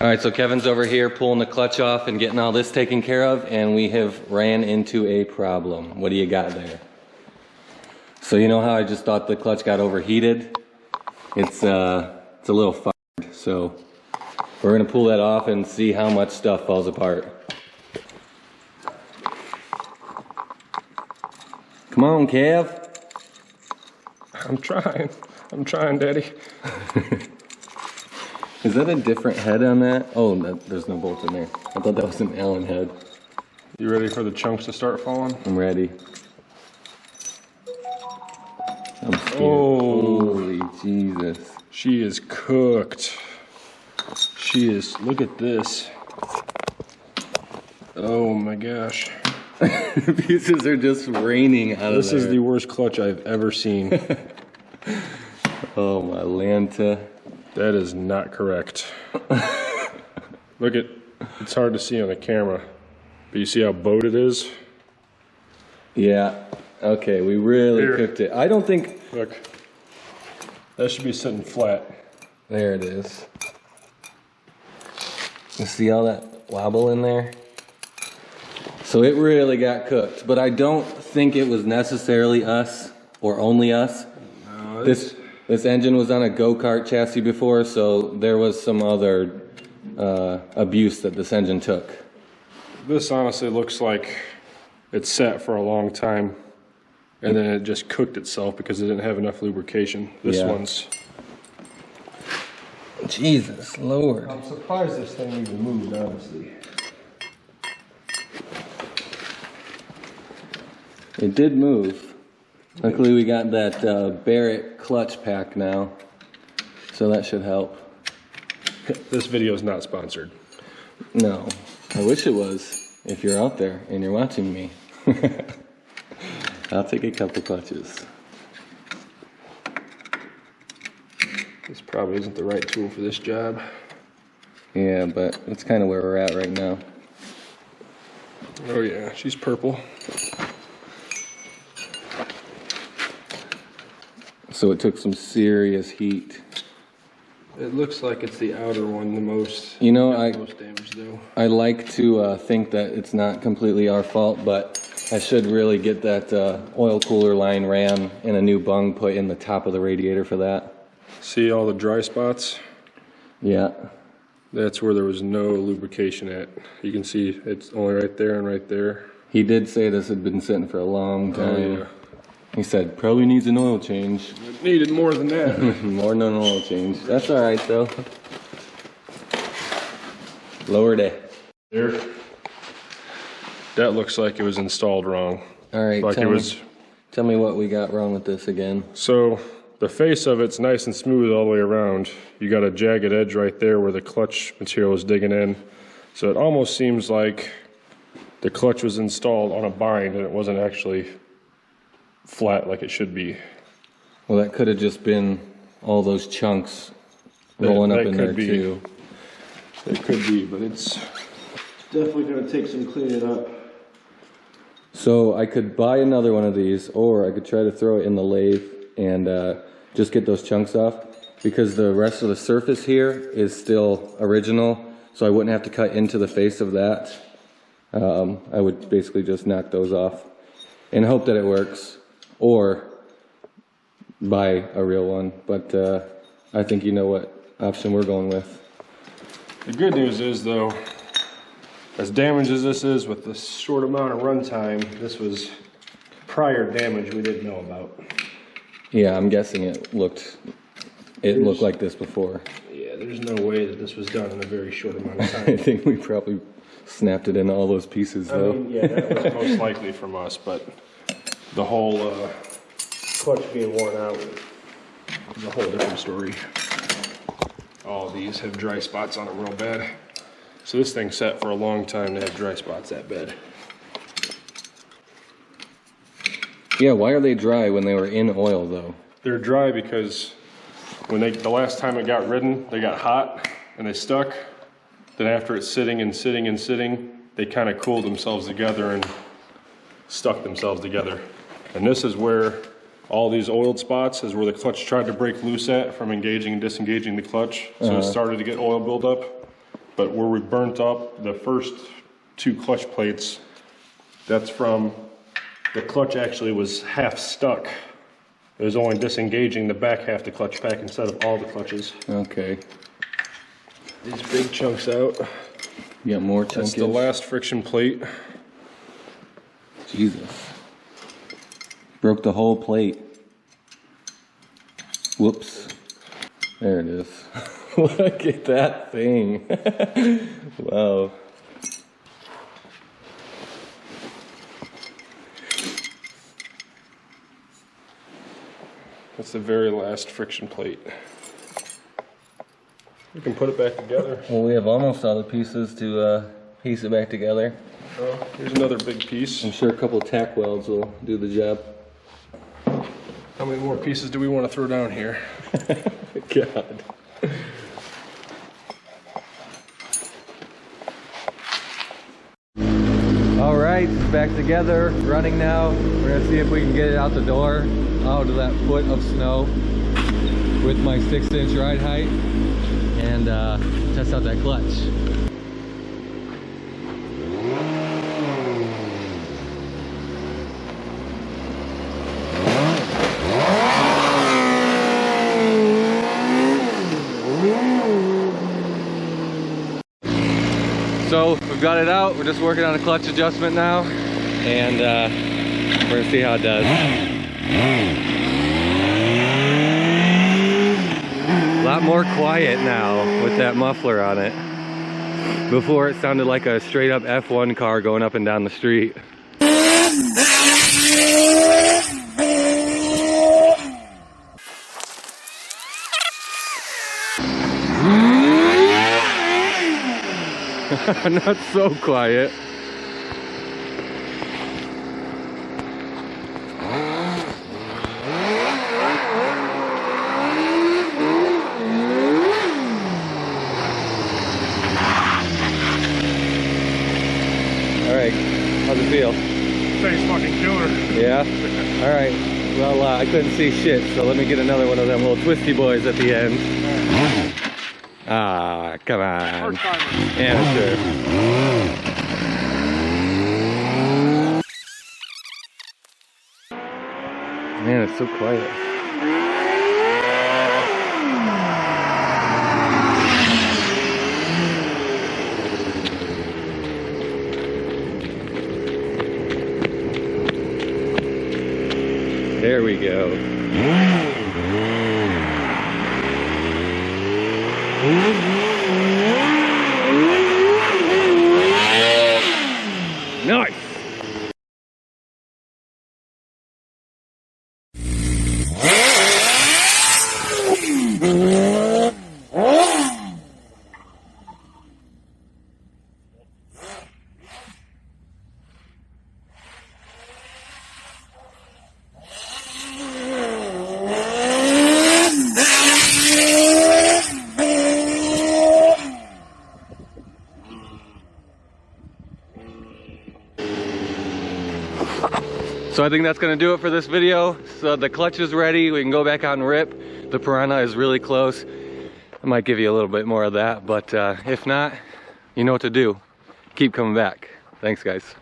right, so Kevin's over here pulling the clutch off and getting all this taken care of, and we have ran into a problem. What do you got there? So you know how I just thought the clutch got overheated? It's a little fired, so we're gonna pull that off and see how much stuff falls apart. Come on, Kev. I'm trying, Daddy. Is that a different head on that? Oh, there's no bolt in there. I thought that was an Allen head. You ready for the chunks to start falling? I'm ready. I'm scared. Oh, holy Jesus. She is cooked. She is, look at this. Oh my gosh. Pieces are just raining out of This there. is the worst clutch I've ever seen. Oh my Lanta. That is not correct. Look at, it's hard to see on the camera, but you see how bowed it is? Yeah, okay, we really Here. cooked it. I don't think... Look, that should be sitting flat. There it is. You see all that wobble in there? So it really got cooked, but I don't think it was necessarily us or only us. No, This engine was on a go-kart chassis before, so there was some other abuse that this engine took. This honestly looks like it sat for a long time and then it just cooked itself because it didn't have enough lubrication. This one's... Jesus Lord. I'm surprised this thing even moved, honestly. It did move. Luckily we got that Barrett clutch pack now, so that should help. This video is not sponsored. No, I wish it was, if you're out there and you're watching me. I'll take a couple clutches. This probably isn't the right tool for this job. Yeah, but that's kind of where we're at right now. Oh yeah, she's purple. So it took some serious heat. It looks like it's the outer one the most. You know, most damage though. I like to think that it's not completely our fault, but I should really get that oil cooler line ran and a new bung put in the top of the radiator for that. See all the dry spots? Yeah. That's where there was no lubrication at. You can see it's only right there and right there. He did say this had been sitting for a long time. Oh yeah. He said, probably needs an oil change. It needed more than that. More than an oil change. That's all right, though. Lowered it. There. That looks like it was installed wrong. All right, Like tell me what we got wrong with this again. So the face of it's nice and smooth all the way around. You got a jagged edge right there where the clutch material is digging in. So it almost seems like the clutch was installed on a bind and it wasn't actually flat like it should be. Well, that could have just been all those chunks rolling up in there too. It could be, but it's definitely going to take some cleaning up. So I could buy another one of these, or I could try to throw it in the lathe and just get those chunks off, because the rest of the surface here is still original, so I wouldn't have to cut into the face of that. I would basically just knock those off and hope that it works, or buy a real one, but I think you know what option we're going with. The good news is though, as damaged as this is with the short amount of runtime, this was prior damage we didn't know about. Yeah, I'm guessing it looked like this before. Yeah, there's no way that this was done in a very short amount of time. I think we probably snapped it into all those pieces though. I mean, yeah, that was most likely from us, but the whole clutch being worn out is a whole different story. All of these have dry spots on them real bad. So this thing sat for a long time to have dry spots that bad. Yeah, why are they dry when they were in oil though? They're dry because when the last time it got ridden, they got hot and they stuck. Then after it's sitting and sitting and sitting, they kind of cooled themselves together and stuck themselves together. And this is where all these oiled spots is where the clutch tried to break loose at from engaging and disengaging the clutch. So it started to get oil buildup. but where we burnt up the first 2 clutch plates, that's from the clutch actually was half stuck. It was only disengaging the back half the clutch pack instead of all the clutches. Okay. These big chunks out. You got more That's chunkage? the last friction plate. Jesus. Broke the whole plate. Whoops. There it is. Look at that thing. Wow. That's the very last friction plate. You can put it back together. Well, we have almost all the pieces to piece it back together. Here's another big piece. I'm sure a couple tack welds will do the job. How many more pieces do we want to throw down here? God. All right, it's back together, running now. We're gonna see if we can get it out the door, out of that foot of snow with my 6-inch ride height, and test out that clutch. So we've got it out. We're just working on a clutch adjustment now, and we're gonna see how it does. A lot more quiet now with that muffler on it. Before it sounded like a straight up F1 car going up and down the street. Not so quiet. Alright, how's it feel? Thing's fucking killer. Yeah? Alright, well I couldn't see shit, so let me get another one of them little twisty boys at the end. Ah, come on. First timer. Yeah, sure. Man, it's so quiet. There we go. Nice. So I think that's gonna do it for this video. So the clutch is ready, we can go back out and rip. The Piranha is really close. I might give you a little bit more of that, but if not, you know what to do. Keep coming back. Thanks guys.